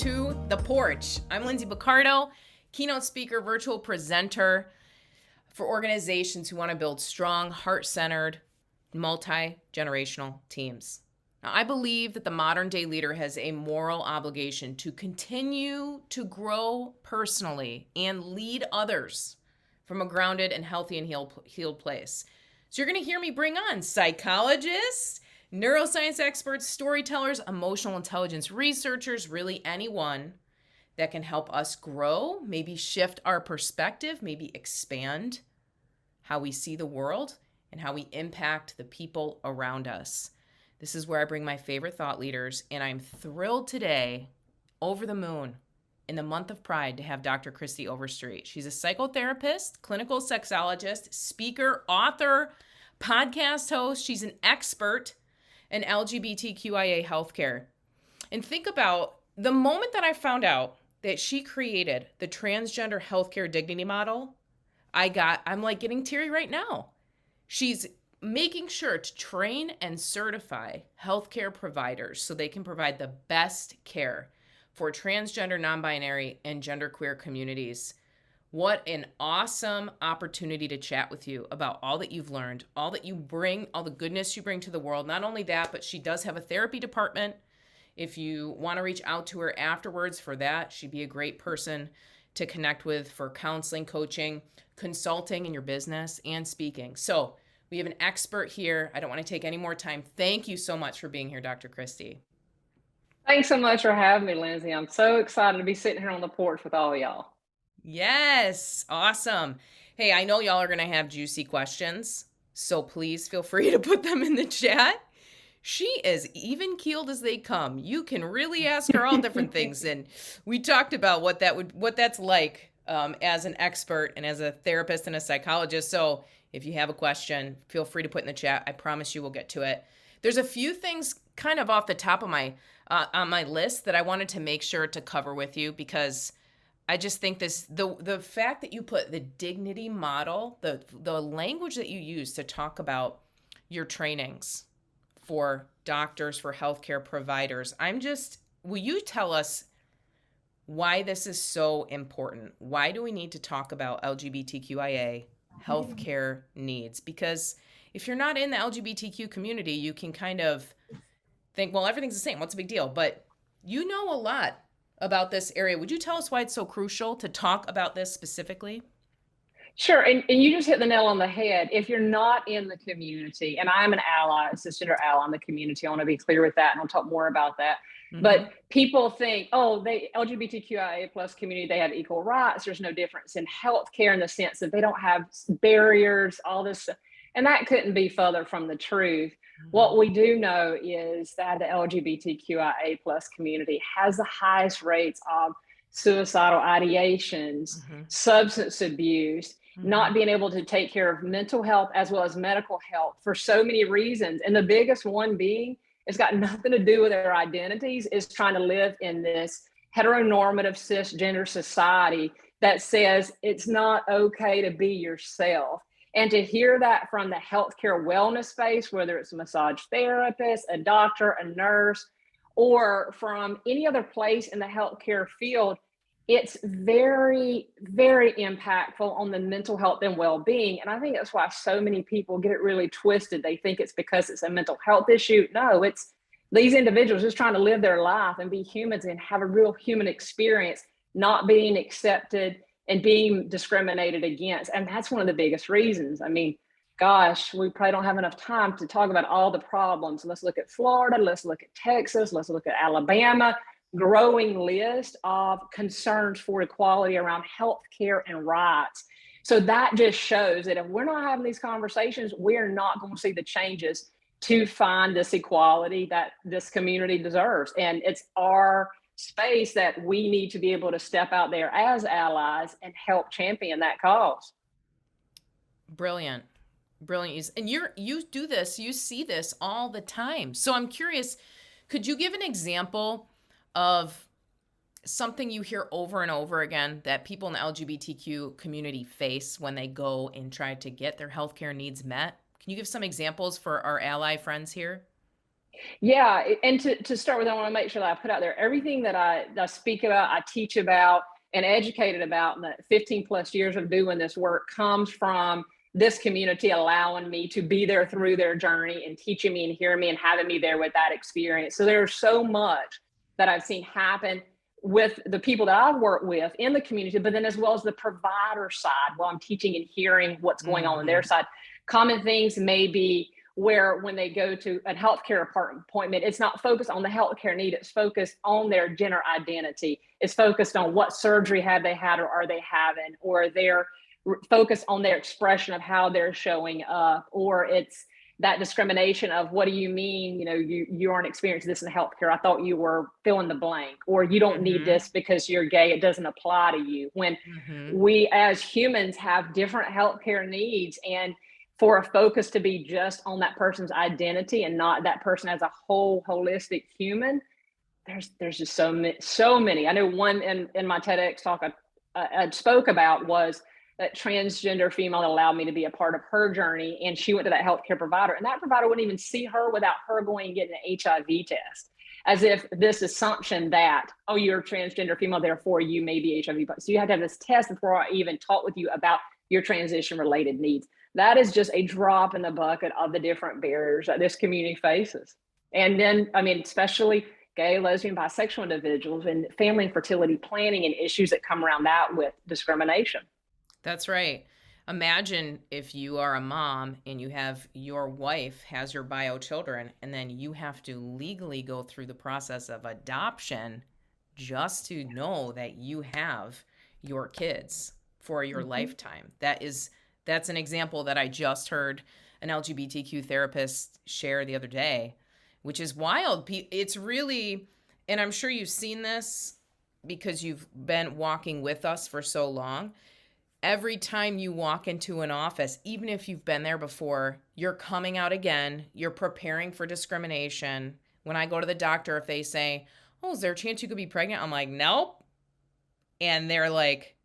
to The Porch. I'm Lindsay Picardo, keynote speaker, virtual presenter for organizations who want to build strong, heart-centered, multi-generational teams. Now, I believe that the modern day leader has a moral obligation to continue to grow personally and lead others from a grounded and healthy and healed place. So you're going to hear me bring on psychologists, neuroscience experts, storytellers, emotional intelligence researchers, really anyone that can help us grow, maybe shift our perspective, maybe expand how we see the world and how we impact the people around us. This is where I bring my favorite thought leaders, and I'm thrilled today, over the moon, in the month of Pride, to have Dr. Kristie Overstreet. She's a psychotherapist, clinical sexologist, speaker, author, podcast host. She's an expert in LGBTQIA healthcare. And think about the moment that I found out that she created the transgender healthcare dignity model, I'm like getting teary right now. She's making sure to train and certify healthcare providers so they can provide the best care for transgender, non-binary, and genderqueer communities. What an awesome opportunity to chat with you about all that you've learned, all that you bring, all the goodness you bring to the world. Not only that, but she does have a therapy department. If you want to reach out to her afterwards for that, she'd be a great person to connect with for counseling, coaching, consulting in your business, and speaking. So we have an expert here. I don't want to take any more time. Thank you so much for being here, Dr. Kristie. Thanks so much for having me, Lindsay. I'm so excited to be sitting here on the porch with all y'all. Yes, awesome. Hey, I know y'all are going to have juicy questions, so please feel free to put them in the chat. She is even keeled as they come. You can really ask her all different things, and we talked about what that's like as an expert and as a therapist and a psychologist. So if you have a question, feel free to put in the chat. I promise you we'll get to it. There's a few things kind of off the top of my on my list that I wanted to make sure to cover with you, because I just think the fact that you put the dignity model, the language that you use to talk about your trainings for doctors, for healthcare providers, will you tell us why this is so important? Why do we need to talk about LGBTQIA healthcare needs? Because if you're not in the LGBTQ community, you can kind of think, well, everything's the same. What's the big deal? But you know a lot about this area. Would you tell us why it's so crucial to talk about this specifically? Sure, and you just hit the nail on the head. If you're not in the community, and I'm an ally, a cisgender ally in the community, I want to be clear with that, and I'll talk more about that. Mm-hmm. But people think, they LGBTQIA plus community, they have equal rights. There's no difference in healthcare in the sense that they don't have barriers, all this stuff. And that couldn't be further from the truth. Mm-hmm. What we do know is that the LGBTQIA plus community has the highest rates of suicidal ideations, mm-hmm. substance abuse, mm-hmm. not being able to take care of mental health as well as medical health for so many reasons. And the biggest one being, it's got nothing to do with their identities, is trying to live in this heteronormative cisgender society that says it's not okay to be yourself. And to hear that from the healthcare wellness space, whether it's a massage therapist, a doctor, a nurse, or from any other place in the healthcare field, it's very, very impactful on the mental health and well-being. And I think that's why so many people get it really twisted. They think it's because it's a mental health issue. No, it's these individuals just trying to live their life and be humans and have a real human experience, not being accepted and being discriminated against. And that's one of the biggest reasons. I mean, gosh, we probably don't have enough time to talk about all the problems. Let's look at Florida, let's look at Texas, let's look at Alabama, growing list of concerns for equality around healthcare and rights. So that just shows that if we're not having these conversations, we're not going to see the changes to find this equality that this community deserves. And it's our space that we need to be able to step out there as allies and help champion that cause. Brilliant. And you do this, you see this all the time. So I'm curious, could you give an example of something you hear over and over again that people in the LGBTQ community face when they go and try to get their healthcare needs met? Can you give some examples for our ally friends here? Yeah, and to start with, I want to make sure that I put out there everything that I speak about, I teach about, and educated about in the 15 plus years of doing this work comes from this community allowing me to be there through their journey and teaching me and hearing me and having me there with that experience. So there's so much that I've seen happen with the people that I've worked with in the community, but then as well as the provider side while I'm teaching and hearing what's going on their Mm-hmm. side. Common things may be where when they go to a healthcare appointment, it's not focused on the healthcare need, it's focused on their gender identity. It's focused on what surgery have they had or are they having, or they're focused on their expression of how they're showing up, or it's that discrimination of what do you mean, you aren't experiencing this in healthcare. I thought you were fill in the blank, or you don't need Mm-hmm. this because you're gay. It doesn't apply to you. When Mm-hmm. we as humans have different healthcare needs, and for a focus to be just on that person's identity and not that person as a whole holistic human, there's just so many. I know one in my TEDx talk I spoke about was that transgender female that allowed me to be a part of her journey, and she went to that healthcare provider, and that provider wouldn't even see her without her going and getting an HIV test, as if this assumption that, oh, you're a transgender female, therefore you may be HIV. So you have to have this test before I even talk with you about your transition related needs. That is just a drop in the bucket of the different barriers that this community faces. And then, I mean, especially gay, lesbian, bisexual individuals and family and fertility planning and issues that come around that with discrimination. That's right. Imagine if you are a mom and you have your wife has your bio children, and then you have to legally go through the process of adoption just to know that you have your kids for your Mm-hmm. lifetime. That's an example that I just heard an LGBTQ therapist share the other day, which is wild. It's really, and I'm sure you've seen this because you've been walking with us for so long. Every time you walk into an office, even if you've been there before, you're coming out again, you're preparing for discrimination. When I go to the doctor, if they say, "Oh, is there a chance you could be pregnant?" I'm like, "Nope." And they're like,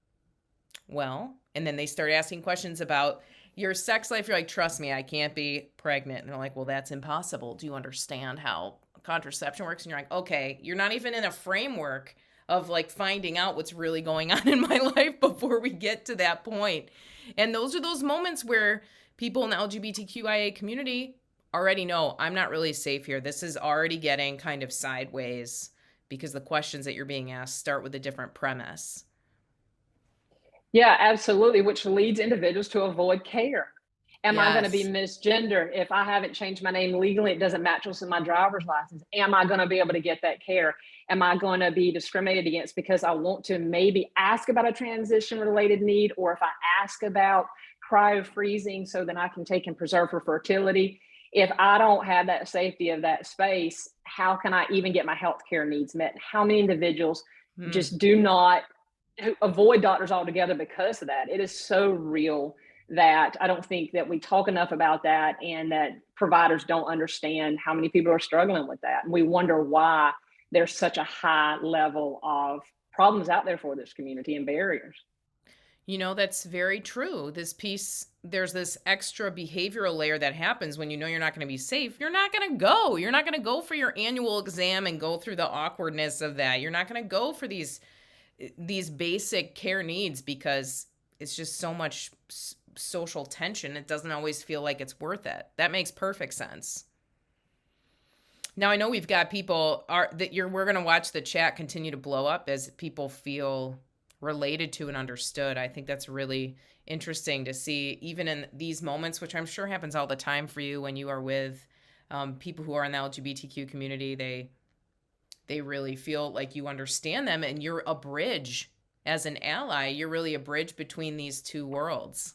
"Well," and then they start asking questions about your sex life. You're like, "Trust me, I can't be pregnant." And they're like, "Well, that's impossible. Do you understand how contraception works?" And you're like, "Okay, you're not even in a framework of like finding out what's really going on in my life before we get to that point." And those are those moments where people in the LGBTQIA community already know, I'm not really safe here. This is already getting kind of sideways because the questions that you're being asked start with a different premise. Yeah, absolutely, which leads individuals to avoid care. Am I going to be Yes. misgender if I haven't changed my name legally? It doesn't match what's in my driver's license. Am I going to be able to get that care? Am I going to be discriminated against because I want to maybe ask about a transition related need, or if I ask about cryo freezing so then I can take and preserve for fertility? If I don't have that safety of that space, how can I even get my healthcare needs met? How many individuals Hmm. just do not who avoid doctors altogether because of that? It is so real that I don't think that we talk enough about that, and that providers don't understand how many people are struggling with that. And we wonder why there's such a high level of problems out there for this community and barriers. That's very true. There's this extra behavioral layer that happens when you know you're not going to be safe. You're not going to go. You're not going to go for your annual exam and go through the awkwardness of that. You're not going to go for these basic care needs because it's just so much social tension. It doesn't always feel like it's worth it. That makes perfect sense. Now I know we've got people are that you're we're going to watch the chat continue to blow up as people feel related to and understood. I think that's really interesting to see even in these moments, which I'm sure happens all the time for you when you are with people who are in the LGBTQ community. They really feel like you understand them and you're a bridge as an ally. You're really a bridge between these two worlds.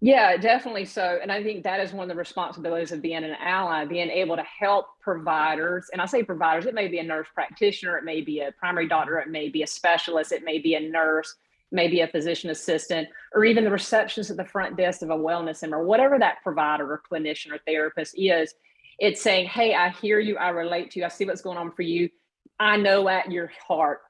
Yeah, definitely so. And I think that is one of the responsibilities of being an ally, being able to help providers. And I say providers, it may be a nurse practitioner, it may be a primary doctor, it may be a specialist, it may be a nurse, maybe a physician assistant, or even the receptionist at the front desk of a wellness center, whatever that provider or clinician or therapist is. It's saying, hey, I hear you, I relate to you, I see what's going on for you. I know at your heart,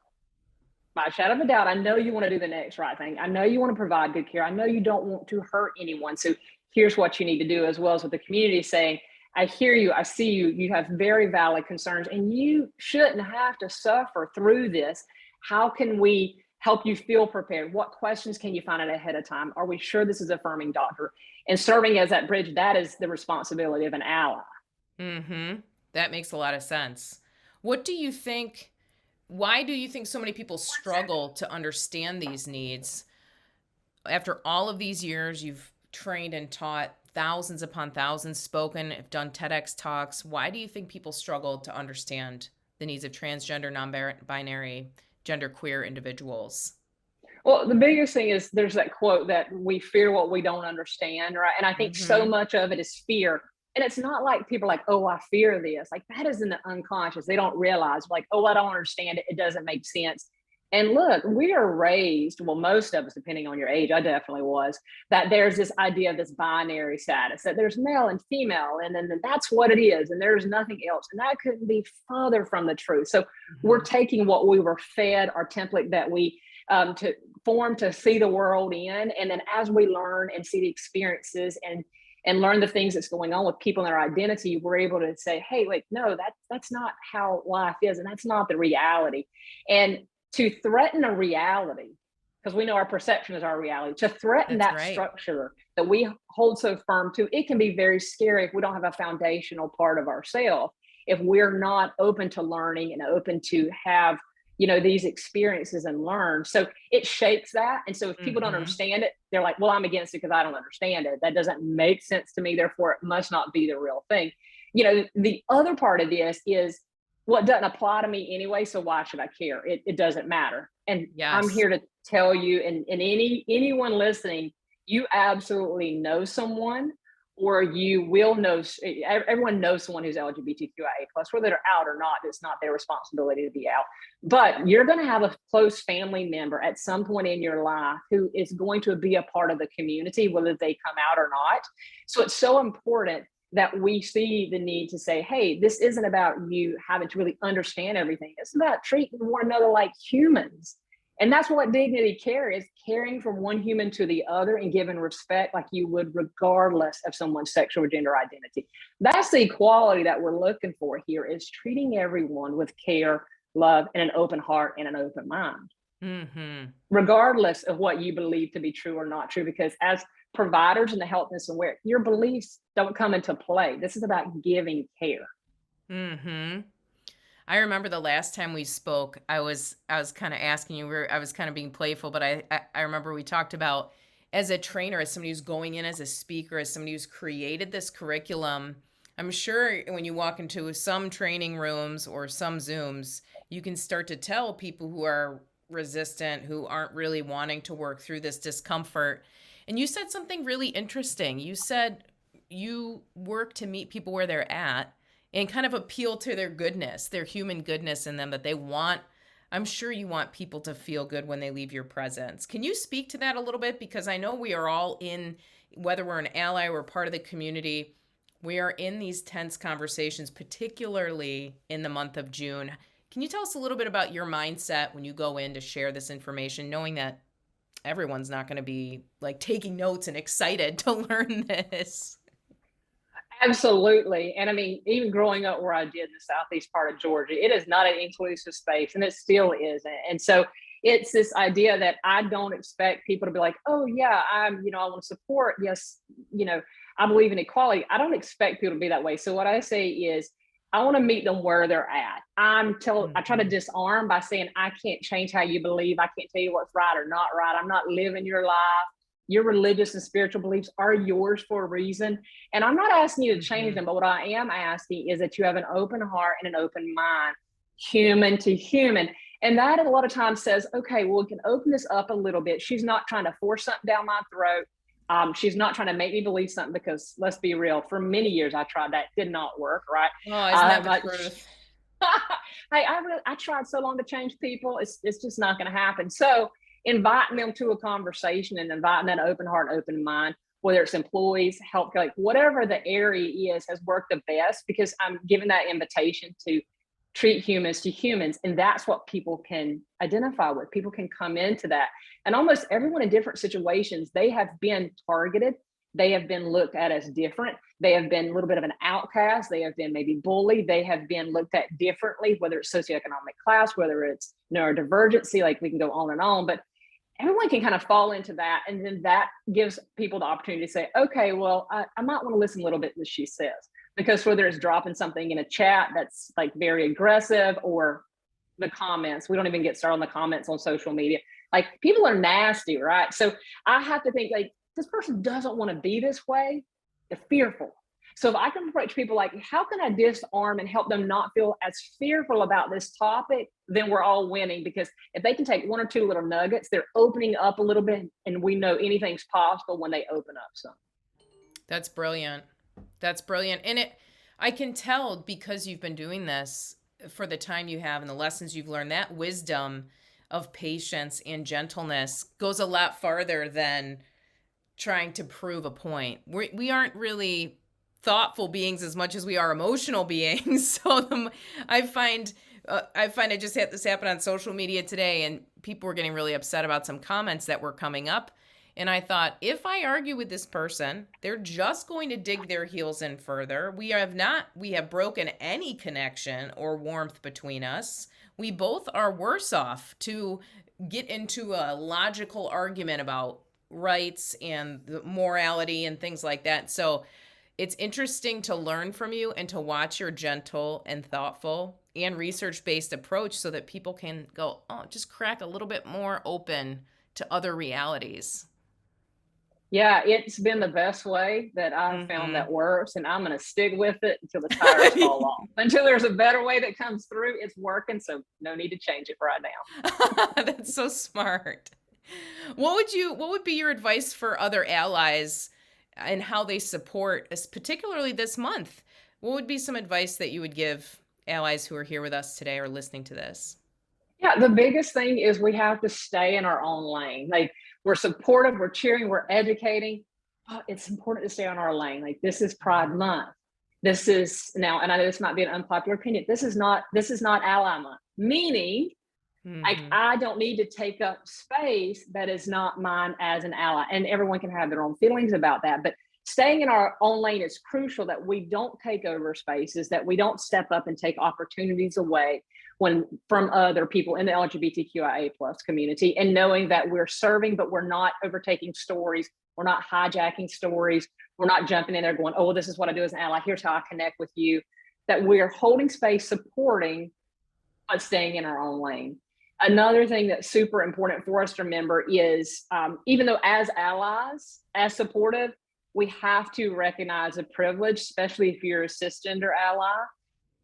by a shadow of a doubt, I know you want to do the next right thing. I know you want to provide good care. I know you don't want to hurt anyone. So here's what you need to do, as well as with the community saying, I hear you. I see you. You have very valid concerns, and you shouldn't have to suffer through this. How can we help you feel prepared? What questions can you find out ahead of time? Are we sure this is affirming doctor? And serving as that bridge, that is the responsibility of an ally. Mm-hmm. That makes a lot of sense. What do you think? Why do you think so many people struggle to understand these needs? After all of these years, you've trained and taught thousands upon thousands, spoken, have done TEDx talks. Why do you think people struggle to understand the needs of transgender, non-binary, genderqueer individuals? Well, the biggest thing is there's that quote that we fear what we don't understand, right? And I think so Mm-hmm. much of it is fear. And it's not like people are like, oh, I fear this. Like that is in the unconscious. They don't realize, like, oh, I don't understand it. It doesn't make sense. And look, we are raised, well, most of us, depending on your age, I definitely was, that there's this idea of this binary status, that there's male and female, and then that's what it is, and there's nothing else. And that couldn't be further from the truth. So we're taking what we were fed, our template that we to form to see the world in, and then as we learn and see the experiences and learn the things that's going on with people in our identity, we're able to say, hey, wait, no, that's not how life is, and that's not the reality. And to threaten a reality, because we know our perception is our reality, to threaten That's that right. structure that we hold so firm to, it can be very scary if we don't have a foundational part of ourselves, if we're not open to learning and open to have, you know, these experiences and learn. So it shapes that. And so if people don't understand it, they're like, well, I'm against it because I don't understand it. That doesn't make sense to me. Therefore, it must not be the real thing. You know, the other part of this is, well, it doesn't apply to me anyway, so why should I care? It doesn't matter. And I'm Yes. here to tell you, and anyone listening, you absolutely know someone, or you will know. Everyone knows someone who's LGBTQIA plus, whether they're out or not. It's not their responsibility to be out. But you're going to have a close family member at some point in your life who is going to be a part of the community, whether they come out or not. So it's so important that we see the need to say, hey, this isn't about you having to really understand everything. It's about treating one another like humans. And that's what dignity care is, caring from one human to the other and giving respect like you would regardless of someone's sexual or gender identity. That's the equality that we're looking for here, is treating everyone with care, love, and an open heart and an open mind. Mm-hmm. Regardless of what you believe to be true or not true, because as providers in the health and aware, your beliefs don't come into play. This is about giving care. Mm-hmm. I remember the last time we spoke, I was kind of asking you, I was kind of being playful, but I remember we talked about, as a trainer, as somebody who's going in as a speaker, as somebody who's created this curriculum, I'm sure when you walk into some training rooms or some Zooms, you can start to tell people who are resistant, who aren't really wanting to work through this discomfort. And you said something really interesting. You said you work to meet people where they're at and kind of appeal to their goodness, their human goodness in them, that they want. I'm sure you want people to feel good when they leave your presence. Can you speak to that a little bit? Because I know we are all in, whether we're an ally or part of the community, we are in these tense conversations, particularly in the month of June. Can you tell us a little bit about your mindset when you go in to share this information, knowing that everyone's not going to be like taking notes and excited to learn this? Absolutely. And I mean, even growing up where I did in the southeast part of Georgia, it is not an inclusive space, and it still isn't. And so it's this idea that I don't expect people to be like, oh yeah, I want to support. Yes, I believe in equality. I don't expect people to be that way. So what I say is, I want to meet them where they're at. I try to disarm by saying, I can't change how you believe. I can't tell you what's right or not right. I'm not living your life. Your religious and spiritual beliefs are yours for a reason. And I'm not asking you to change them, but what I am asking is that you have an open heart and an open mind, human to human. And that a lot of times says, okay, well, we can open this up a little bit. She's not trying to force something down my throat. She's not trying to make me believe something, because let's be real, for many years I tried that, did not work, right? Oh, isn't that the truth? Hey, I tried so long to change people. It's just not going to happen. So inviting them to a conversation and inviting that open heart, open mind, whether it's employees, help, like whatever the area is, has worked the best, because I'm giving that invitation to treat humans to humans. And that's what people can identify with. People can come into that. And almost everyone in different situations, they have been targeted. they have been looked at as different. They have been a little bit of an outcast. They have been maybe bullied. They have been looked at differently, whether it's socioeconomic class, whether it's neurodivergency, like we can go on and on. But everyone can kind of fall into that. And then that gives people the opportunity to say, okay, well, I might want to listen a little bit to what she says. Because whether it's dropping something in a chat that's like very aggressive, or the comments, we don't even get started on the comments on social media. Like, people are nasty, right? So I have to think, like, this person doesn't want to be this way. They're fearful. So if I can approach people like, how can I disarm and help them not feel as fearful about this topic, then we're all winning. Because if they can take one or two little nuggets, they're opening up a little bit, and we know anything's possible when they open up some. That's brilliant. That's brilliant. And I can tell, because you've been doing this for the time you have and the lessons you've learned, that wisdom of patience and gentleness goes a lot farther than trying to prove a point. We aren't really thoughtful beings as much as we are emotional beings. So I find I just had this happen on social media today, and people were getting really upset about some comments that were coming up. And I thought, if I argue with this person, they're just going to dig their heels in further. We have broken any connection or warmth between us. We both are worse off to get into a logical argument about rights and morality and things like that. So it's interesting to learn from you and to watch your gentle and thoughtful and research-based approach, so that people can go, oh, just crack a little bit more open to other realities. Yeah, it's been the best way that I've found that works, and I'm going to stick with it until the tires fall off. Until there's a better way that comes through, it's working, so no need to change it right now. That's so smart. What would be your advice for other allies and how they support, particularly this month? What would be some advice that you would give allies who are here with us today or listening to this? Yeah, the biggest thing is we have to stay in our own lane. Like, we're supportive, we're cheering, we're educating. But it's important to stay on our lane. Like, this is Pride Month. This is now, and I know this might be an unpopular opinion, this is not Ally Month. Meaning, like, I don't need to take up space that is not mine as an ally. And everyone can have their own feelings about that. But staying in our own lane is crucial, that we don't take over spaces, that we don't step up and take opportunities away from other people in the LGBTQIA plus community, and knowing that we're serving, but we're not overtaking stories. We're not hijacking stories. We're not jumping in there going, oh, well, this is what I do as an ally. Here's how I connect with you. That we're holding space, supporting, but staying in our own lane. Another thing that's super important for us to remember is, even though as allies, as supportive, we have to recognize a privilege, especially if you're a cisgender ally,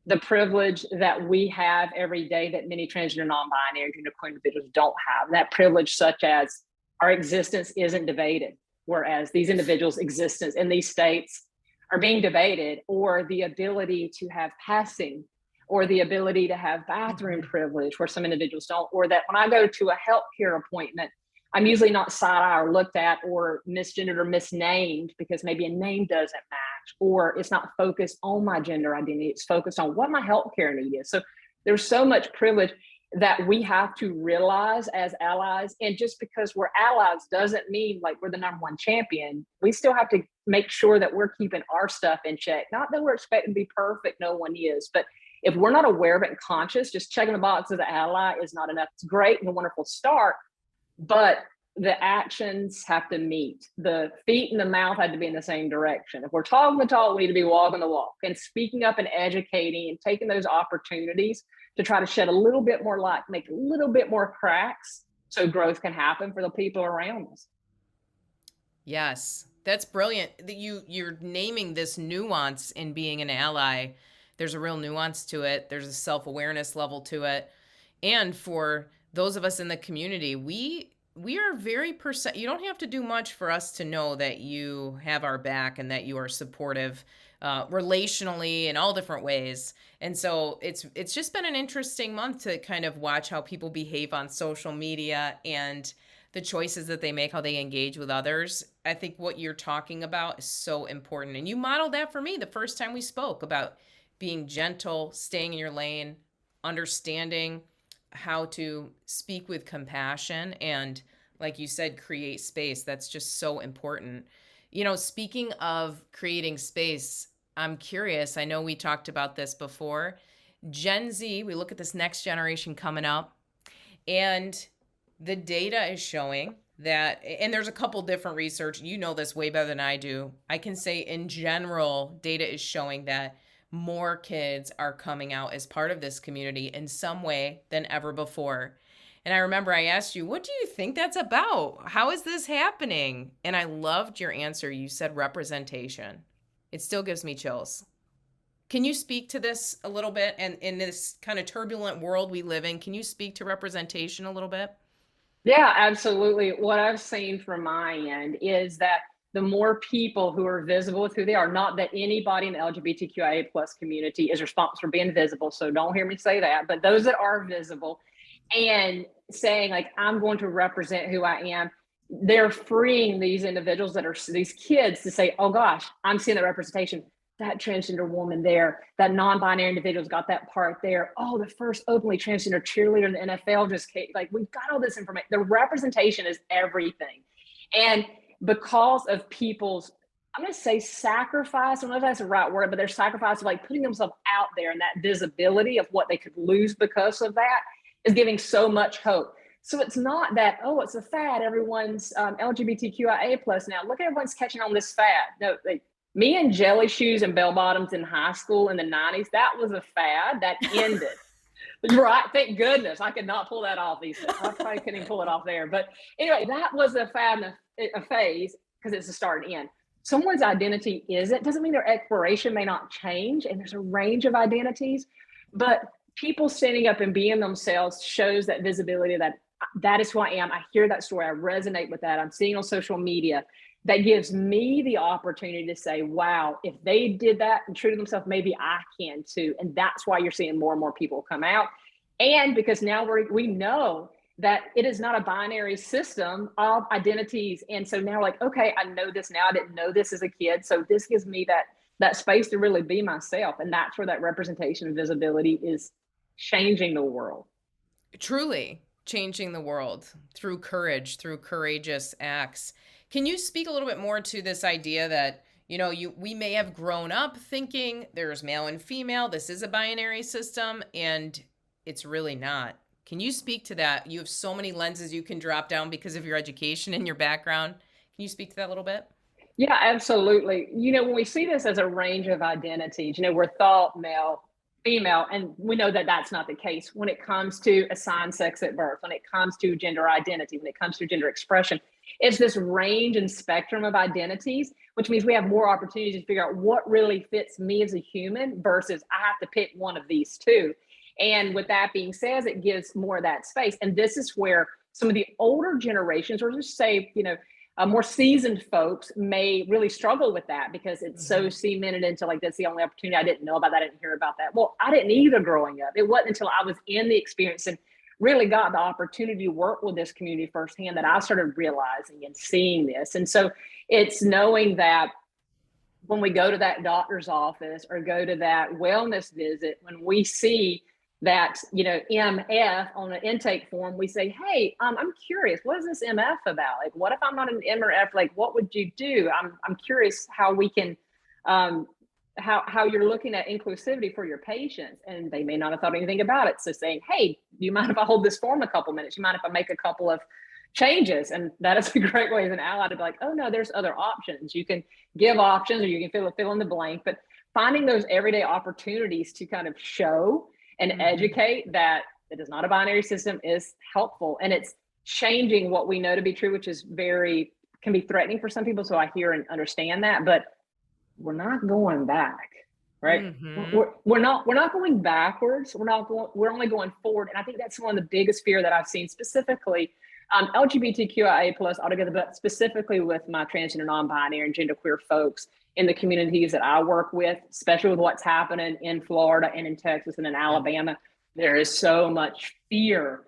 the privilege that we have every day that many transgender, non-binary, genderqueer individuals don't have. That privilege, such as our existence isn't debated, whereas these individuals' existence in these states are being debated, or the ability to have passing, or the ability to have bathroom privilege where some individuals don't, or that when I go to a healthcare appointment, I'm usually not side-eye or looked at or misgendered or misnamed because maybe a name doesn't match, or it's not focused on my gender identity. It's focused on what my healthcare need is. So there's so much privilege that we have to realize as allies. And just because we're allies doesn't mean like we're the number one champion. We still have to make sure that we're keeping our stuff in check. Not that we're expecting to be perfect, no one is, but if we're not aware of it and conscious, just checking the box as an ally is not enough. It's great and a wonderful start, but the actions have to meet. The feet and the mouth had to be in the same direction. If we're talking the talk, we need to be walking the walk, and speaking up and educating and taking those opportunities to try to shed a little bit more light, make a little bit more cracks so growth can happen for the people around us. Yes, that's brilliant. You're naming this nuance in being an ally. There's a real nuance to it. There's a self-awareness level to it. And for those of us in the community, we are very you don't have to do much for us to know that you have our back and that you are supportive relationally in all different ways. And so it's just been an interesting month to kind of watch how people behave on social media and the choices that they make, how they engage with others. I think what you're talking about is so important. And you modeled that for me the first time we spoke about being gentle, staying in your lane, understanding how to speak with compassion, and like you said, create space. That's just so important. Speaking of creating space, I'm curious. I know we talked about this before. Gen Z, we look at this next generation coming up, and the data is showing that, and there's a couple different research, you know this way better than I do. I can say in general, data is showing that more kids are coming out as part of this community in some way than ever before. And I remember I asked you, what do you think that's about? How is this happening? And I loved your answer. You said representation. It still gives me chills. Can you speak to this a little bit? And in this kind of turbulent world we live in, can you speak to representation a little bit? Yeah, absolutely. What I've seen from my end is that the more people who are visible with who they are, not that anybody in the LGBTQIA plus community is responsible for being visible. So don't hear me say that, but those that are visible and saying like, I'm going to represent who I am, they're freeing these individuals that are these kids to say, oh gosh, I'm seeing the representation. That transgender woman there, that non-binary individual's got that part there. Oh, the first openly transgender cheerleader in the NFL just came. Like, we've got all this information. The representation is everything. And because of people's, I'm going to say sacrifice, I don't know if that's the right word, but their sacrifice of like putting themselves out there and that visibility of what they could lose because of that is giving so much hope. So it's not that, oh, it's a fad. Everyone's LGBTQIA plus now. Look at everyone's catching on this fad. No, me and jelly shoes and bell bottoms in high school in the 90s, that was a fad that ended. Right. Thank goodness. I could not pull that off these days. I probably couldn't even pull it off there. But anyway, that was a fad and a phase because it's a start and end. Someone's identity doesn't mean their exploration may not change. And there's a range of identities, but people standing up and being themselves shows that visibility that is who I am. I hear that story. I resonate with that. I'm seeing on social media. That gives me the opportunity to say, wow, if they did that and true to themselves, maybe I can too. And that's why you're seeing more and more people come out. And because now we know that it is not a binary system of identities. And so now like, okay, I know this now. I didn't know this as a kid. So this gives me that space to really be myself. And that's where that representation and visibility is changing the world. Truly changing the world through courage, through courageous acts. Can you speak a little bit more to this idea that, we may have grown up thinking there's male and female, this is a binary system, and it's really not. Can you speak to that? You have so many lenses you can drop down because of your education and your background. Can you speak to that a little bit? Yeah, absolutely. When we see this as a range of identities, we're thought male, female, and we know that that's not the case when it comes to assigned sex at birth, when it comes to gender identity, when it comes to gender expression. It's this range and spectrum of identities, which means we have more opportunities to figure out what really fits me as a human versus I have to pick one of these two. And with that being said, it gives more of that space. And this is where some of the older generations, or just say, more seasoned folks may really struggle with that because it's so cemented into like, that's the only opportunity. I didn't know about that. I didn't hear about that. Well, I didn't either growing up. It wasn't until I was in the experience and really got the opportunity to work with this community firsthand that I started realizing and seeing this. And so it's knowing that when we go to that doctor's office or go to that wellness visit, when we see that, MF on an intake form, we say, hey, I'm curious, what is this MF about? Like, what if I'm not an M or F? Like, what would you do? I'm curious how we can, how you're looking at inclusivity for your patients. And they may not have thought anything about it. So saying, hey, do you mind if I hold this form a couple minutes? You mind if I make a couple of changes? And that is a great way as an ally to be like, oh no, there's other options. You can give options or you can fill in the blank, but finding those everyday opportunities to kind of show and educate that it is not a binary system is helpful. And it's changing what we know to be true, which is can be threatening for some people. So I hear and understand that, but we're not going back, right? We're not going backwards. We're only going forward. And I think that's one of the biggest fear that I've seen specifically LGBTQIA plus altogether, but specifically with my transgender, non-binary and genderqueer folks in the communities that I work with, especially with what's happening in Florida and in Texas and in Alabama. There is so much fear,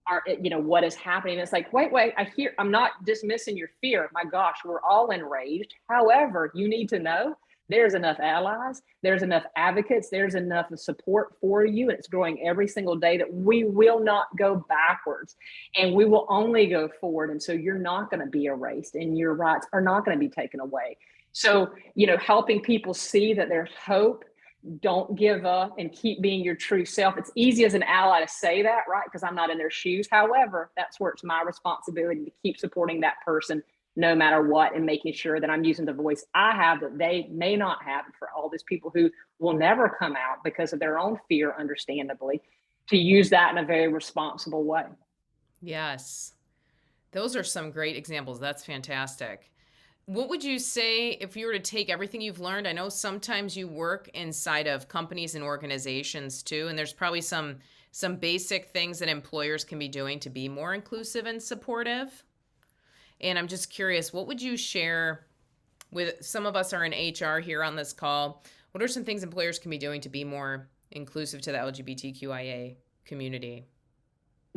what is happening. It's like, wait, I'm not dismissing your fear. My gosh, we're all enraged. However, you need to know there's enough allies, there's enough advocates, there's enough support for you. And it's growing every single day that we will not go backwards and we will only go forward. And so you're not going to be erased and your rights are not going to be taken away. So, helping people see that there's hope, don't give up, and keep being your true self. It's easy as an ally to say that, right? Because I'm not in their shoes. However, that's where it's my responsibility to keep supporting that person no matter what, and making sure that I'm using the voice I have that they may not have, for all these people who will never come out because of their own fear, understandably, to use that in a very responsible way. Yes. Those are some great examples. That's fantastic. What would you say if you were to take everything you've learned? I know sometimes you work inside of companies and organizations too, and there's probably some basic things that employers can be doing to be more inclusive and supportive. And I'm just curious, what would you share with, some of us are in HR here on this call, what are some things employers can be doing to be more inclusive to the LGBTQIA community?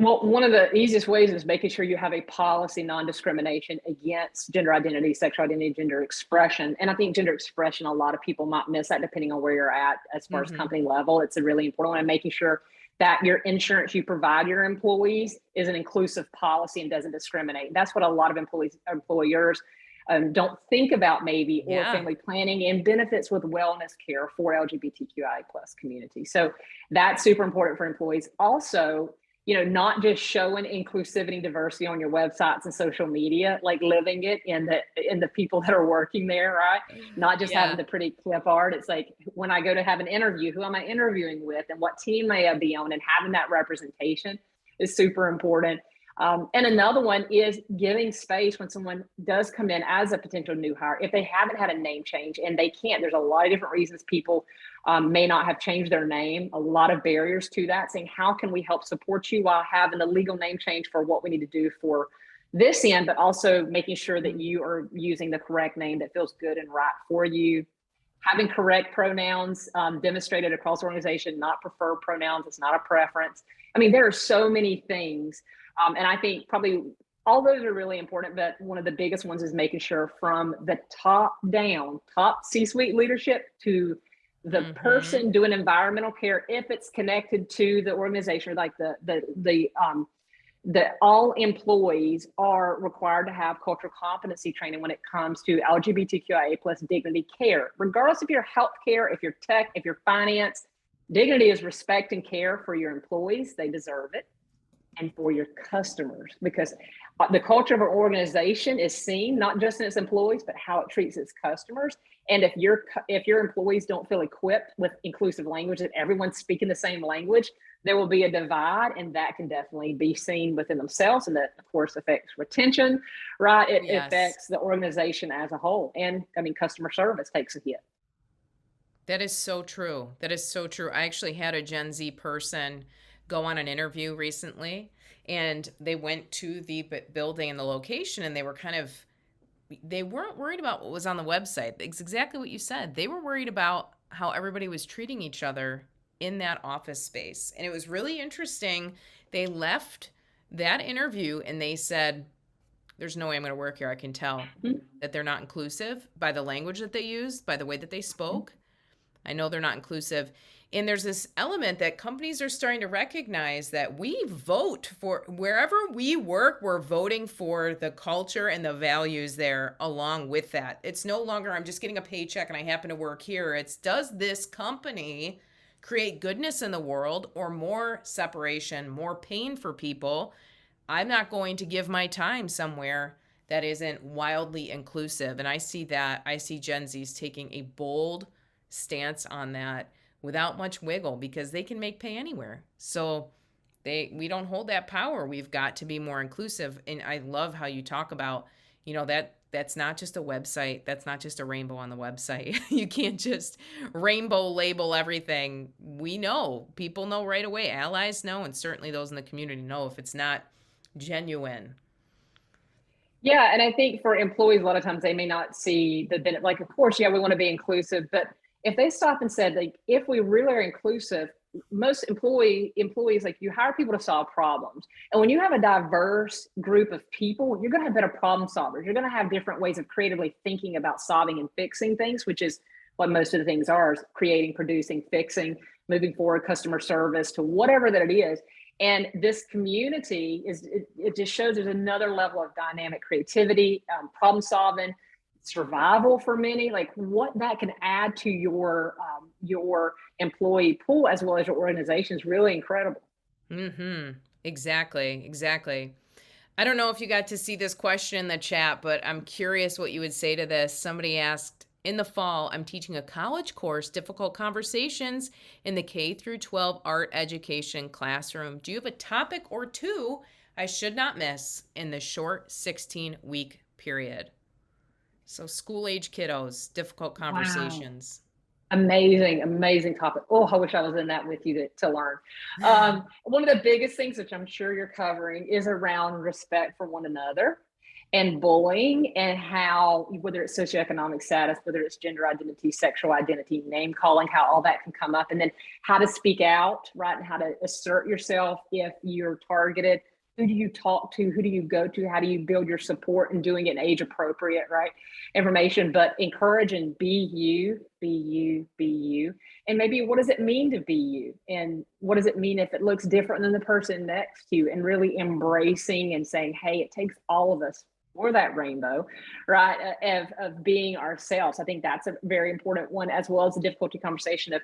Well, one of the easiest ways is making sure you have a policy non-discrimination against gender identity, sexual identity, gender expression. And I think gender expression, a lot of people might miss that depending on where you're at as far as company level. It's a really important one, and making sure that your insurance you provide your employees is an inclusive policy and doesn't discriminate. That's what a lot of employers don't think about, maybe, or family planning and benefits with wellness care for LGBTQI plus community. So that's super important for employees. Also, not just showing inclusivity and diversity on your websites and social media, like living it in the people that are working there, right? Not just having the pretty clip art. It's like, when I go to have an interview, who am I interviewing with and what team may I be on, and having that representation is super important. And another one is giving space when someone does come in as a potential new hire. If they haven't had a name change, and they can't, there's a lot of different reasons people may not have changed their name, a lot of barriers to that, saying, how can we help support you while having a legal name change for what we need to do for this end, but also making sure that you are using the correct name that feels good and right for you. Having correct pronouns demonstrated across the organization, not preferred pronouns. It's not a preference. I mean, there are so many things. And I think probably all those are really important, but one of the biggest ones is making sure from the top down, top C-suite leadership to the person doing environmental care, if it's connected to the organization, like that all employees are required to have cultural competency training when it comes to LGBTQIA plus dignity care, regardless if you're healthcare, if you're tech, if you're finance. Dignity is respect and care for your employees. They deserve it. And for your customers, because the culture of an organization is seen not just in its employees, but how it treats its customers. And if your employees don't feel equipped with inclusive language, that everyone's speaking the same language, there will be a divide, and that can definitely be seen within themselves. And that, of course, affects retention, right? It affects the organization as a whole. And I mean, customer service takes a hit. That is so true. That is so true. I actually had a Gen Z person go on an interview recently, and they went to the building and the location, and they weren't worried about what was on the website. It's exactly what you said. They were worried about how everybody was treating each other in that office space. And it was really interesting. They left that interview and they said, there's no way I'm going to work here. I can tell that they're not inclusive by the language that they used, by the way that they spoke. I know they're not inclusive. And there's this element that companies are starting to recognize, that we vote for, wherever we work, we're voting for the culture and the values there along with that. It's no longer, I'm just getting a paycheck and I happen to work here. It's, does this company create goodness in the world or more separation, more pain for people? I'm not going to give my time somewhere that isn't wildly inclusive. And I see that. I see Gen Zs taking a bold stance on that without much wiggle, because they can make pay anywhere. So we don't hold that power. We've got to be more inclusive. And I love how you talk about, that's not just a website. That's not just a rainbow on the website. You can't just rainbow label everything. We know, people know right away, allies know, and certainly those in the community know if it's not genuine. Yeah, and I think for employees, a lot of times they may not see the benefit. Like, of course, we want to be inclusive, but if they stop and said, like, if we really are inclusive, most employees, like, you hire people to solve problems. And when you have a diverse group of people, you're going to have better problem solvers. You're going to have different ways of creatively thinking about solving and fixing things, which is what most of the things are, is creating, producing, fixing, moving forward, customer service, to whatever that it is. And this community it just shows there's another level of dynamic creativity, problem solving, survival for many, like what that can add to your employee pool as well as your organization is really incredible. Exactly. I don't know if you got to see this question in the chat, but I'm curious what you would say to this. Somebody asked, in the fall, I'm teaching a college course, Difficult Conversations, in the K through 12 art education classroom. Do you have a topic or two I should not miss in the short 16-week period? So school-age kiddos, difficult conversations. Wow. Amazing topic. Oh, I wish I was in that with you to learn. One of the biggest things, which I'm sure you're covering, is around respect for one another and bullying, and how, whether it's socioeconomic status, whether it's gender identity, sexual identity, name calling, how all that can come up, and then how to speak out, right? And how to assert yourself if you're targeted. Who do you talk to? Who do you go to? How do you build your support, and doing it in age appropriate, right? Information, but encourage and be you. And maybe what does it mean to be you? And what does it mean if it looks different than the person next to you? And really embracing and saying, hey, it takes all of us for that rainbow, right? Of being ourselves. I think that's a very important one, as well as the difficulty conversation of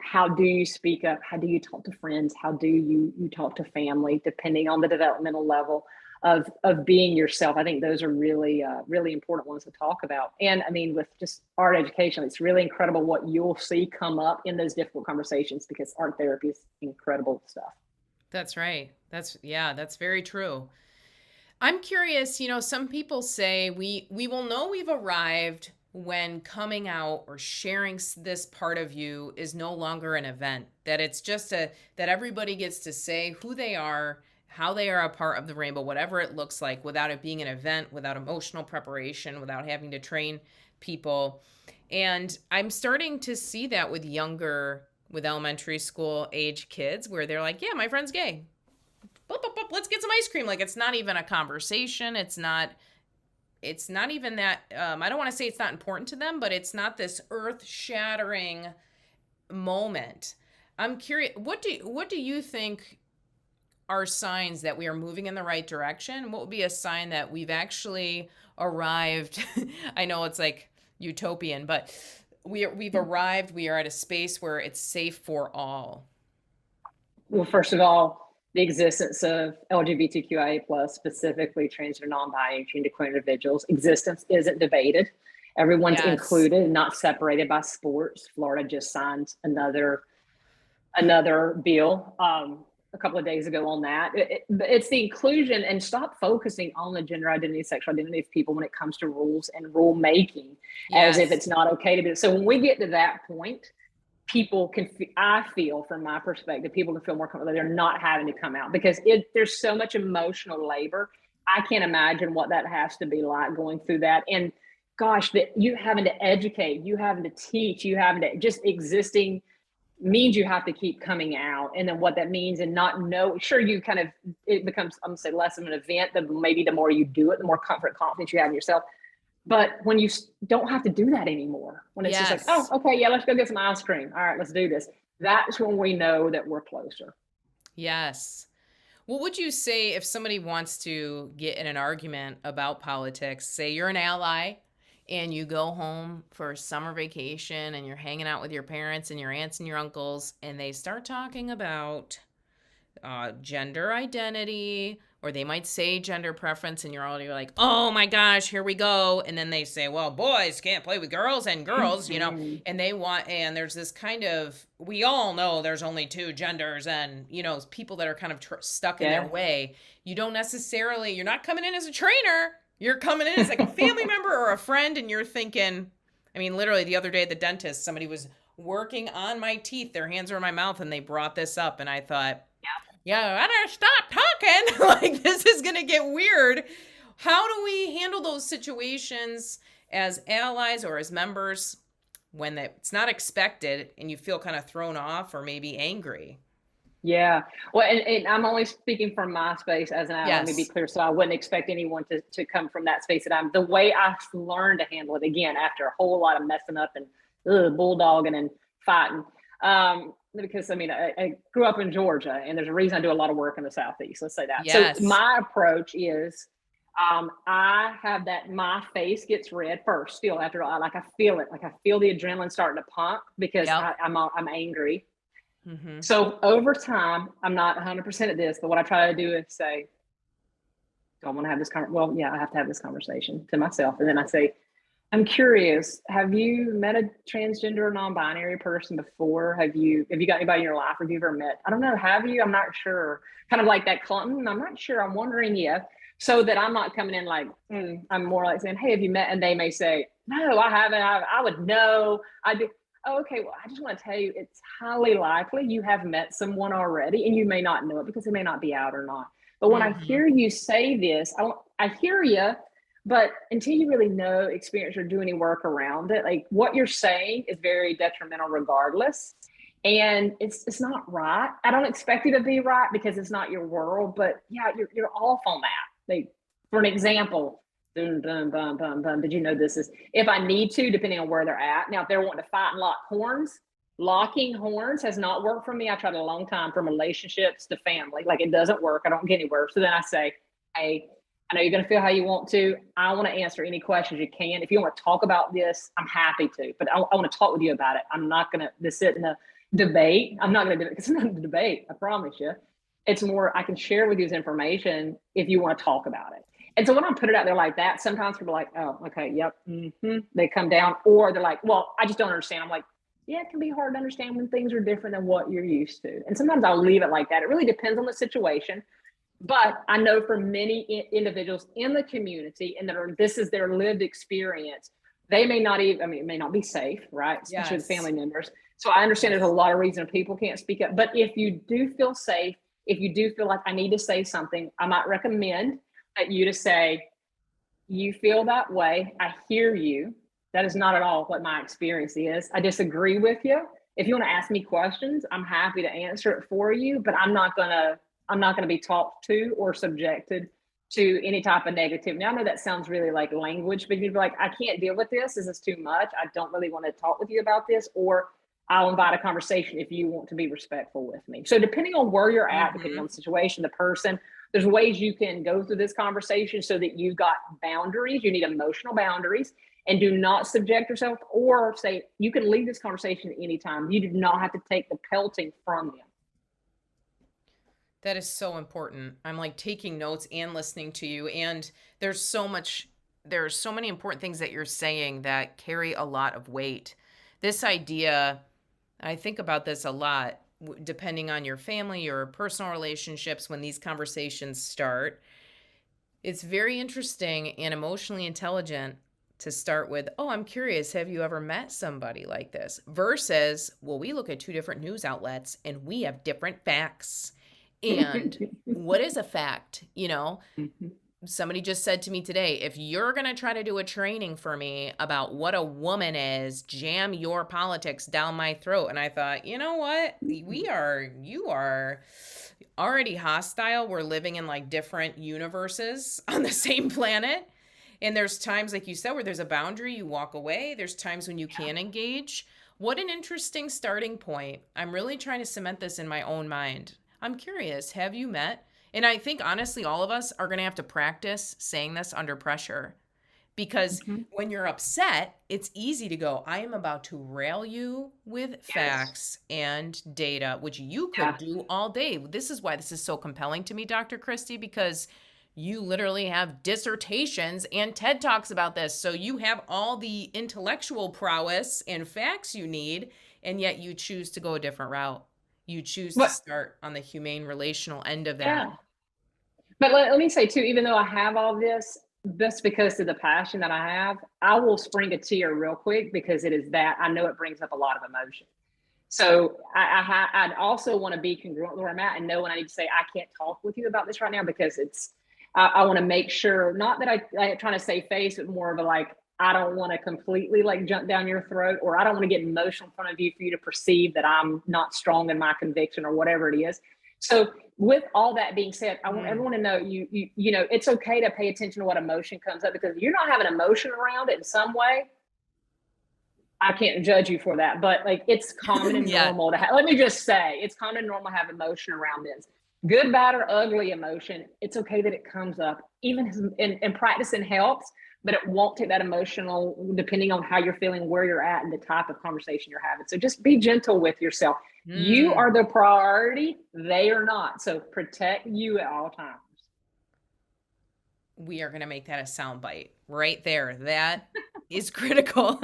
how do you speak up? How do you talk to friends? How do you talk to family, depending on the developmental level of being yourself? I think those are really, really important ones to talk about. And I mean, with just art education, it's really incredible what you'll see come up in those difficult conversations, because art therapy is incredible stuff. That's right. That's very true. I'm curious, some people say we will know we've arrived when coming out or sharing this part of you is no longer an event, that it's just that everybody gets to say who they are, how they are a part of the rainbow, whatever it looks like, without it being an event, without emotional preparation, without having to train people. And I'm starting to see that with elementary school age kids, where they're like, yeah, my friend's gay. Let's get some ice cream. Like, it's not even a conversation. It's not even that, I don't want to say it's not important to them, but it's not this earth-shattering moment. I'm curious, what do you think are signs that we are moving in the right direction? What would be a sign that we've actually arrived? I know it's like utopian, but we've arrived. We are at a space where it's safe for all. Well, first of all, the existence of LGBTQIA+, specifically transgender, non-binary, genderqueer individuals, existence isn't debated. Everyone's included and not separated by sports. Florida just signed another bill a couple of days ago on that. It's the inclusion, and stop focusing on the gender identity, sexual identity of people when it comes to rules and rule making, as if it's not okay to do it. So when we get to that point, people can, I feel from my perspective, people can feel more comfortable. They're not having to come out, because there's so much emotional labor. I can't imagine what that has to be like, going through that. And gosh, that you having to educate, you having to teach, you having to just existing means you have to keep coming out. And then what that means, and not know, sure, you kind of, it becomes, I'm gonna say, less of an event, maybe the more you do it, the more comfort and confidence you have in yourself. But when you don't have to do that anymore, when it's just like, oh, okay, yeah, let's go get some ice cream. All right, let's do this. That's when we know that we're closer. Yes. What would you say if somebody wants to get in an argument about politics? Say you're an ally and you go home for a summer vacation and you're hanging out with your parents and your aunts and your uncles, and they start talking about gender identity, or they might say gender preference, and you're already like, oh my gosh, here we go. And then they say, well, boys can't play with girls, and girls, and and there's this kind of, we all know there's only two genders, and, people that are kind of stuck in their way. You don't necessarily, you're not coming in as a trainer. You're coming in as like a family member or a friend, and you're thinking, I mean, literally the other day at the dentist, somebody was working on my teeth. Their hands were in my mouth, and they brought this up, and I thought, yeah, I better stop talking. Like, this is going to get weird. How do we handle those situations as allies or as members when it's not expected and you feel kind of thrown off or maybe angry? Yeah. Well, and I'm only speaking from my space as an ally. Let me be clear. So I wouldn't expect anyone to come from that space that I'm. The way I've learned to handle it, again, after a whole lot of messing up and bulldogging and fighting. Because I mean, I grew up in Georgia, and there's a reason I do a lot of work in the Southeast. Let's say that. Yes. So my approach is, I have that my face gets red first. Still, after I feel it, I feel the adrenaline starting to pump because I'm angry. Mm-hmm. So over time, I'm not 100% at this, but what I try to do is say, do I want to have this well, yeah, I have to have this conversation to myself. And then I say, I'm curious, have you met a transgender or non-binary person before? Have you got anybody in your life? Have you ever met? I don't know. Have you? I'm not sure. Kind of like that. I'm not sure. I'm wondering. Yeah. So that I'm not coming in like, I'm more like saying, hey, have you met? And they may say, no, I haven't. I would know. I do. Oh, okay. Well, I just want to tell you, it's highly likely you have met someone already, and you may not know it because it may not be out or not. But when I hear you say this, I hear you. But until you really know, experience, or do any work around it, like what you're saying is very detrimental regardless. And it's not right. I don't expect you to be right because it's not your world, but yeah, you're off on that. Like, for an example, dun, dun, dun, dun, dun, did you know this is, if I need to, depending on where they're at. Now, if they're wanting to fight and lock horns, locking horns has not worked for me. I tried a long time, from relationships to family. Like, it doesn't work. I don't get anywhere. So then I say, hey, I know you're going to feel how you want to. I want to answer any questions you can. If you want to talk about this, I'm happy to, but I want to talk with you about it. I'm not going to sit in a debate. I'm not going to do it because it's not a debate. I promise you. It's more, I can share with you this information if you want to talk about it. And so when I put it out there like that, sometimes people are like, oh, okay, yep. Mm-hmm. They come down, or they're like, well, I just don't understand. I'm like, yeah, it can be hard to understand when things are different than what you're used to. And sometimes I'll leave it like that. It really depends on the situation. But I know for many individuals in the community, and this is their lived experience, they may not even, it may not be safe, right? Especially with family members. So I understand there's a lot of reasons people can't speak up. But if you do feel safe, if you do feel like I need to say something, I might recommend that you to say, you feel that way. I hear you. That is not at all what my experience is. I disagree with you. If you want to ask me questions, I'm happy to answer it for you, but I'm not going to be talked to or subjected to any type of negativity. Now, I know that sounds really like language, but you'd be like, I can't deal with this. This is too much. I don't really want to talk with you about this, or I'll invite a conversation if you want to be respectful with me. So depending on where you're at, depending on the situation, the person, there's ways you can go through this conversation so that you've got boundaries. You need emotional boundaries, and do not subject yourself, or say, you can leave this conversation at any time. You do not have to take the pelting from them. That is so important. I'm like taking notes and listening to you. And there's so many important things that you're saying that carry a lot of weight. This idea, I think about this a lot, depending on your family, your personal relationships, when these conversations start. It's very interesting and emotionally intelligent to start with, oh, I'm curious, have you ever met somebody like this? Versus, well, we look at two different news outlets and we have different facts. And what is a fact? Somebody just said to me today, if you're going to try to do a training for me about what a woman is, jam your politics down my throat. And I thought, you know what? You are already hostile. We're living in like different universes on the same planet. And there's times, like you said, where there's a boundary, you walk away. There's times when you can engage. What an interesting starting point. I'm really trying to cement this in my own mind. I'm curious, have you met? And I think, honestly, all of us are going to have to practice saying this under pressure. Because when you're upset, it's easy to go, I am about to rail you with facts and data, which you could do all day. This is why this is so compelling to me, Dr. Kristie, because you literally have dissertations and TED Talks about this. So you have all the intellectual prowess and facts you need, and yet you choose to go a different route. You choose to start on the humane relational end of that. Yeah. But let me say too, even though I have all this, just because of the passion that I have, I will spring a tear real quick because it is that I know it brings up a lot of emotion. So I'd also want to be congruent where I'm at and know when I need to say, I can't talk with you about this right now because I want to make sure, not that I'm trying to save face, but more of a like, I don't want to completely like jump down your throat, or I don't want to get emotional in front of you for you to perceive that I'm not strong in my conviction or whatever it is. So with all that being said, I want everyone to know you know, it's okay to pay attention to what emotion comes up, because if you're not having emotion around it in some way, I can't judge you for that, but like it's common and Yeah. normal to have, let me just say, it's common and normal to have emotion around this. Good, bad, or ugly emotion, it's okay that it comes up. Even in practicing helps, but it won't take that emotional, depending on how you're feeling, where you're at, and the type of conversation you're having. So just be gentle with yourself. You Mm. are the priority, they are not. So protect you at all times. We are going to make that a soundbite right there. That is critical.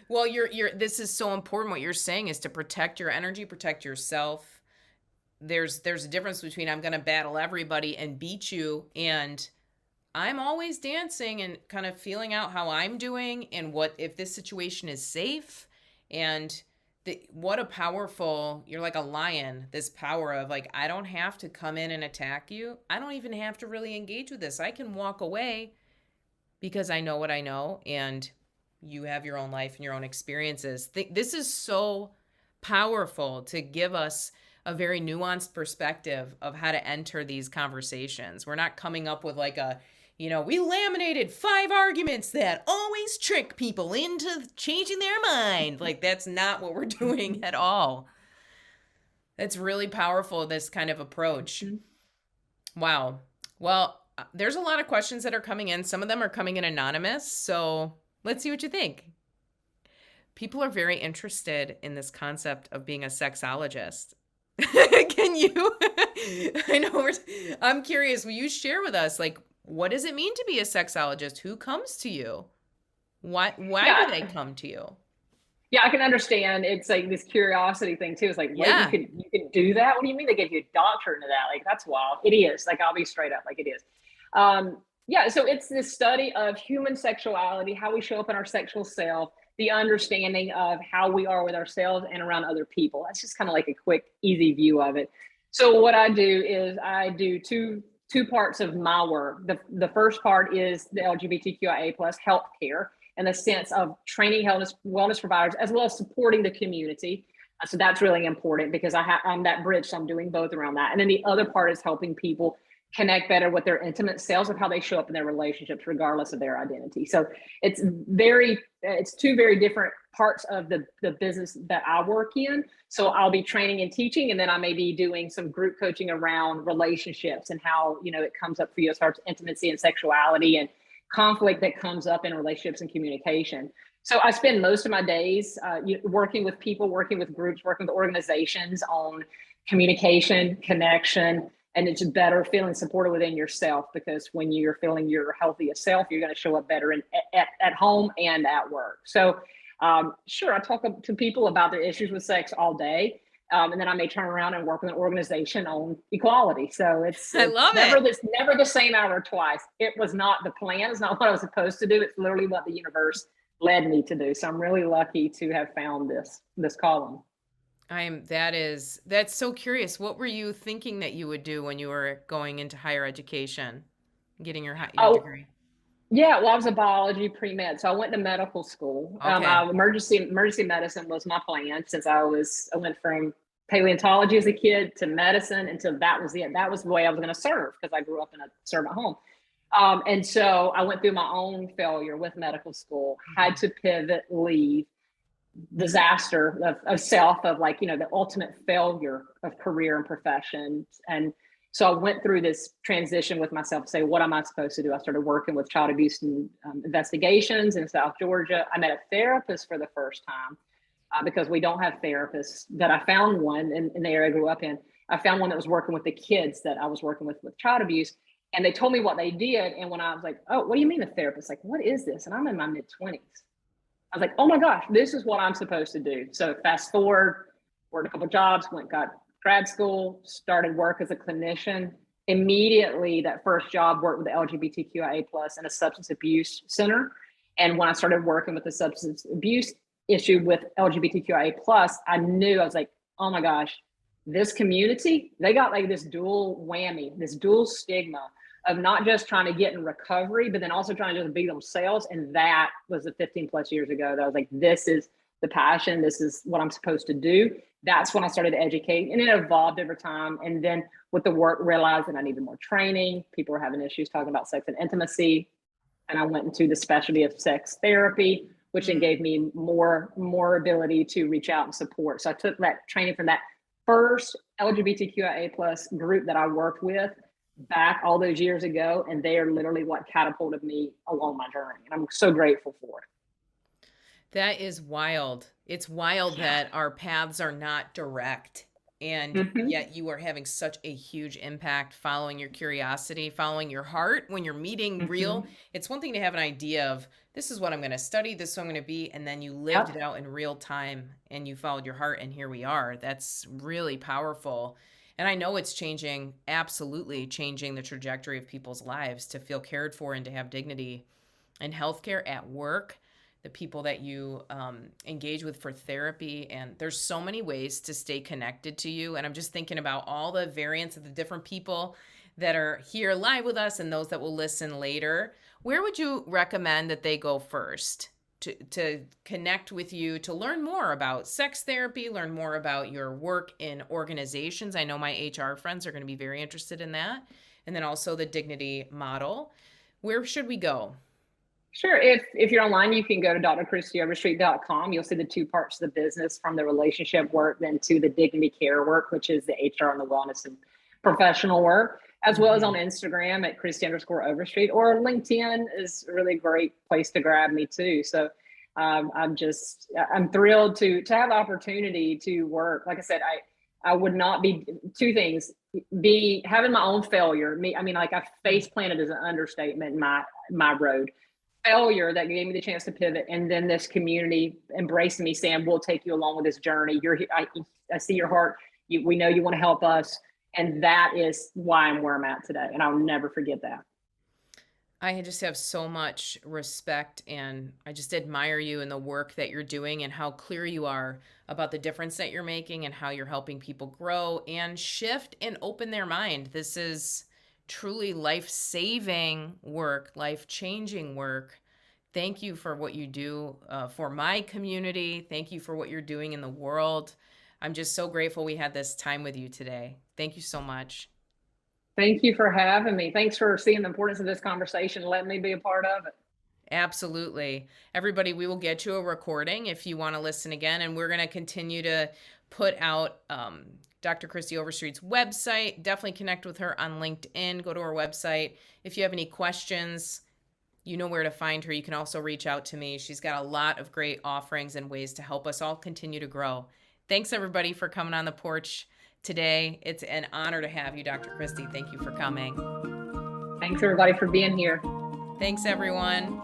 Well, this is so important. What you're saying is to protect your energy, protect yourself. There's a difference between I'm going to battle everybody and beat you, and I'm always dancing and kind of feeling out how I'm doing and what if this situation is safe. And what a powerful, you're like a lion, this power of like, I don't have to come in and attack you. I don't even have to really engage with this. I can walk away because I know what I know, and you have your own life and your own experiences. This is so powerful to give us a very nuanced perspective of how to enter these conversations. We're not coming up with like we laminated 5 arguments that always trick people into changing their mind. Like, that's not what we're doing at all. That's really powerful, this kind of approach. Wow. Well, there's a lot of questions that are coming in. Some of them are coming in anonymous. So let's see what you think. People are very interested in this concept of being a sexologist. Can you? I'm curious. Will you share with us, like, what does it mean to be a sexologist? Who comes to you? Why do they come to you? Yeah, I can understand. It's like this curiosity thing too. It's like, wait, Yeah. you could do that? What do you mean they gave you a doctorate into that? Like, that's wild. It is. Like, I'll be straight up, like it is. Yeah, so it's this study of human sexuality, how we show up in our sexual self, the understanding of how we are with ourselves and around other people. That's just kind of like a quick, easy view of it. So what I do is I do two parts of my work. The first part is the LGBTQIA plus healthcare, in the sense of training wellness providers as well as supporting the community. So that's really important because I'm that bridge. So I'm doing both around that. And then the other part is helping people connect better with their intimate selves of how they show up in their relationships, regardless of their identity. So it's two very different parts of the business that I work in. So I'll be training and teaching, and then I may be doing some group coaching around relationships and how, it comes up for you as far as intimacy and sexuality and conflict that comes up in relationships and communication. So I spend most of my days working with people, working with groups, working with organizations on communication, connection, and it's better feeling supported within yourself, because when you're feeling your healthiest self, you're going to show up better at home and at work. So sure, I talk to people about their issues with sex all day. And then I may turn around and work with an organization on equality. So it's never the same hour twice. It was not the plan. It's not what I was supposed to do. It's literally what the universe led me to do. So I'm really lucky to have found this calling. That's so curious. What were you thinking that you would do when you were going into higher education, getting your degree? Yeah, well, I was a biology pre-med, so I went to medical school. Okay. Emergency medicine was my plan, since I went from paleontology as a kid to medicine, and so that was it. That was the way I was going to serve, because I grew up in a servant home. And so I went through my own failure with medical school, had to pivot, leave, disaster of self, of like, the ultimate failure of career and profession. And so I went through this transition with myself to say, what am I supposed to do? I started working with child abuse and investigations in South Georgia. I met a therapist for the first time because we don't have therapists. That I found one in the area I grew up in. I found one that was working with the kids that I was working with child abuse. And they told me what they did. And when I was like, oh, what do you mean a therapist? Like, what is this? And I'm in my mid-20s. I was like, oh my gosh, this is what I'm supposed to do. So fast forward, worked a couple of jobs, got grad school, started work as a clinician. Immediately, that first job, worked with the LGBTQIA plus and a substance abuse center. And when I started working with the substance abuse issue with LGBTQIA plus, I knew, I was like, oh my gosh, this community, they got like this dual whammy, this dual stigma of not just trying to get in recovery, but then also trying to just be themselves. And that was the 15 plus years ago that I was like, this is the passion. This is what I'm supposed to do. That's when I started to educate, and it evolved over time. And then with the work, realized that I needed more training. People were having issues talking about sex and intimacy. And I went into the specialty of sex therapy, which then gave me more ability to reach out and support. So I took that training from that first LGBTQIA plus group that I worked with back all those years ago, and they are literally what catapulted me along my journey, and I'm so grateful for it. That is wild. It's wild that our paths are not direct, and yet you are having such a huge impact following your curiosity, following your heart. When you're meeting real, it's one thing to have an idea of this is what I'm going to study, this is what I'm going to be, and then you lived it out in real time and you followed your heart, and here we are. That's really powerful. And I know it's changing, absolutely changing the trajectory of people's lives to feel cared for and to have dignity in healthcare, at work, the people that you engage with for therapy. And there's so many ways to stay connected to you. And I'm just thinking about all the variants of the different people that are here live with us and those that will listen later. Where would you recommend that they go first to connect with you, to learn more about sex therapy, learn more about your work in organizations? I know my HR friends are going to be very interested in that. And then also the dignity model. Where should we go? Sure. If you're online, you can go to drkristieoverstreet.com. You'll see the two parts of the business, from the relationship work then to the dignity care work, which is the HR and the wellness and professional work, as well as on Instagram at Kristie_Overstreet, or LinkedIn is a really great place to grab me too. So I'm thrilled to have the opportunity to work. Like I said, I would not be, two things, be having my own failure. I face planted is an understatement in my road. Failure that gave me the chance to pivot, and then this community embracing me, saying, we'll take you along with this journey. You're here. I see your heart. We know you want to help us. And that is why I'm where I'm at today. And I'll never forget that. I just have so much respect, and I just admire you and the work that you're doing and how clear you are about the difference that you're making and how you're helping people grow and shift and open their mind. This is truly life-saving work, life-changing work. Thank you for what you do for my community. Thank you for what you're doing in the world. I'm just so grateful we had this time with you today. Thank you so much. Thank you for having me. Thanks for seeing the importance of this conversation and letting me be a part of it. Absolutely. Everybody, we will get you a recording if you want to listen again, and we're going to continue to put out Dr. Kristie Overstreet's website. Definitely connect with her on LinkedIn. Go to her website. If you have any questions, you know where to find her. You can also reach out to me. She's got a lot of great offerings and ways to help us all continue to grow. Thanks, everybody, for coming on the porch today. It's an honor to have you, Dr. Kristie. Thank you for coming. Thanks, everybody, for being here. Thanks, everyone.